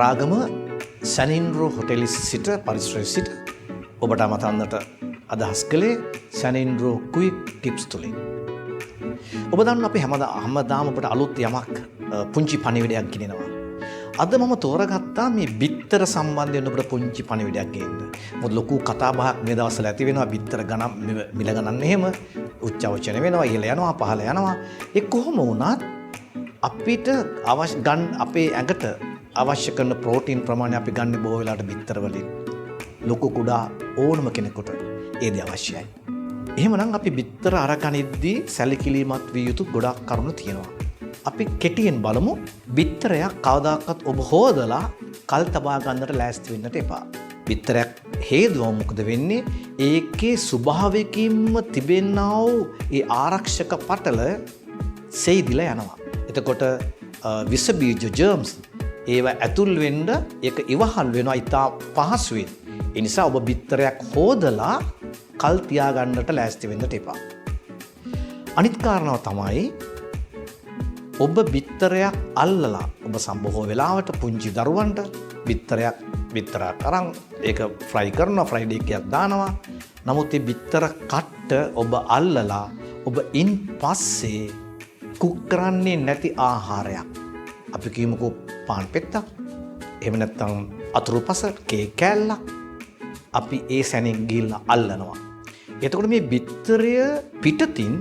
රාගම සැනින්රෝ හොටෙලි සිට පරිසරයේ සිට ඔබට අමතන්නට අදහස් කළේ සැනින්රෝ ක්වික් ටිප්ස් තුලින්. ඔබ දන්න අපි හැමදාම ඔබට අලුත් යමක් පුංචි පණිවිඩයක් ගෙනෙනවා. අද මම තෝරගත්තා මේ බිත්තර සම්බන්ධයෙන් ඔබට පුංචි පණිවිඩයක් ගේන්න. මොකද ලොකු කතා බහක් මේ දවස්වල ඇති වෙනවා බිත්තර ගණන් මිල ගණන් එහෙම උච්චාවචන වෙනවා ඉහළ යනවා පහළ යනවා. ඒ කොහොම වුණත් අපිට අපේ ඇඟට අවශ්‍ය කරන ප්‍රෝටීන් ප්‍රමාණය අපි ගන්න බොහෝ වෙලාවට බිත්තර වලින්. ලොකු කුඩා ඕනම කෙනෙකුට ඒ දේ අවශ්‍යයි. එහෙමනම් අපි බිත්තර අරගනිද්දී සැලකිලිමත් විය යුතු ගොඩක් කරුණු තියෙනවා. අපි කෙටියෙන් බලමු බිත්තරයක් කවදාකවත් ඔබ හොදලා කල් තබා ගන්නට ලෑස්ති වෙන්නට එපා. බිත්තරයක් හේදුවම මොකද වෙන්නේ? ඒකේ ස්වභාවයකින්ම තිබෙනා වූ ඒ ආරක්ෂක පටල සෙයිදිලා යනවා. එතකොට විස බීජ ජර්ම්ස් ඒව ඇතුල් වෙන්න ඒක ඉවහල් වෙනවා ඉතා පහසුවෙන්. ඒ නිසා ඔබ බිත්තරයක් හොදලා කල් තියා ගන්නට ලෑස්ති වෙන්නට එපා. අනිත් කාරණාව තමයි ඔබ බිත්තරයක් අල්ලලා ඔබ සම්බොහෝ වෙලාවට පුංචි දරුවන්ට බිත්තරයක් අරන් ඒක ෆ්‍රයි කරනවා ෆ්‍රයිඩ් එකක් දානවා. නමුත් මේ බිත්තර කට්ට ඔබ අල්ලලා ඔබ ඉන් පස්සේ කුක් කරන්නේ නැති ආහාරයක්. අපි කියමුකෝ පාන් පෙත්තක්. එහෙම නැත්නම් අතුරුපස කේක් කෑල්ලක්. අපි ඒ සැනින් ගිහිල්ලා අල්ලනවා. එතකොට මේ බිත්තරය පිටතින්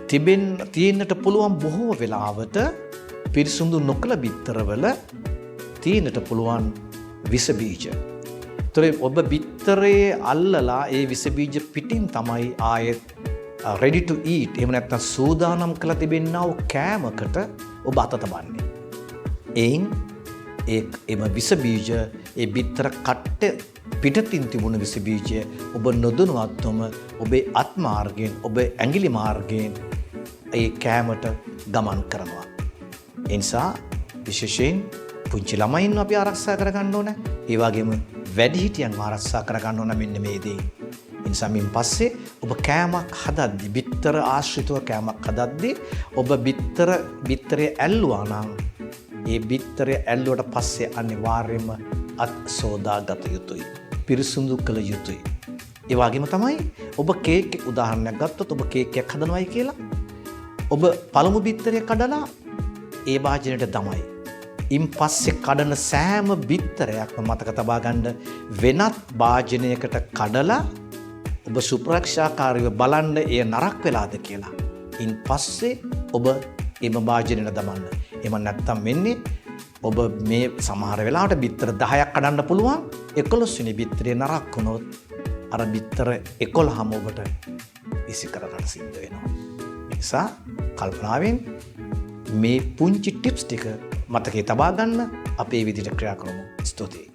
තියෙන්නට පුළුවන් බොහෝ වෙලාවට පිරිසුදු නොකළ බිත්තරවල තියෙන්නට පුළුවන් විස බීජ. ඒතර ඔබ බිත්තරේ අල්ලලා ඒ විස බීජ පිටින් තමයි ආයෙත් ready to eat එහෙම නැත්නම් සූදානම් කරලා තිබෙනා වූ කෑමකට ඔබ අත තබන්නේ. එම විස බීජ ඒ බිත්තර කට්ට පිටතින් තිබුණ විස බීජය ඔබ නොදැනුවත්වම ඔබේ අත් මාර්ගයෙන් ඔබේ ඇඟිලි මාර්ගයෙන් ඒ කෑමට ගමන් කරනවා. ඒ නිසා විශේෂයෙන් පුංචි ළමයින් අපි ආරක්ෂා කරගන්න ඕන. ඒ වගේම වැඩිහිටියන් ආරක්ෂා කරගන්න ඕන මෙන්න මේ දේ. ඒ නිසා මින් පස්සේ ඔබ කෑමක් හදද්දී බිත්තර ආශ්‍රිතව කෑමක් හදද්දී ඔබ බිත්තරේ ඇල්ලුවා නම් ඒ බිත්තරේ ඇල්ලුවට පස්සේ අනිවාර්යයෙන්ම අත් සෝදාගත යුතුයි. පිරිසුදු කළ යුතුයි. ඒ වගේම තමයි ඔබ කේක් උදාහරණයක් ගත්තොත් ඔබ කේක් එකක් හදනවායි කියලා ඔබ පළමු බිත්තරය කඩලා ඒ භාජනයට දමයි. ඉන් පස්සේ කඩන සෑම බිත්තරයක්ම මතක තබා ගන්න වෙනත් භාජනයකට කඩලා ඔබ සුපරක්ෂාකාරීව බලන්න එය නරක් වෙලාද කියලා. ඉන් පස්සේ ඔබ එම භාජනයට දමන්න. එහෙම නැත්නම් වෙන්නේ ඔබ මේ සමහර වෙලාවට බිත්තර 10ක් කඩන්න පුළුවන් 11 වෙනි බිත්තරේ නරක් වුණොත් අර බිත්තර 11ම ඔබට විසි කරගන්න සිද්ධ වෙනවා. ඒ නිසා කල්පනාවෙන් මේ පුංචි ටිප්ස් ටික මතකේ තබා ගන්න අපේ විදිහට ක්‍රියා කරමු. ස්තුතියි.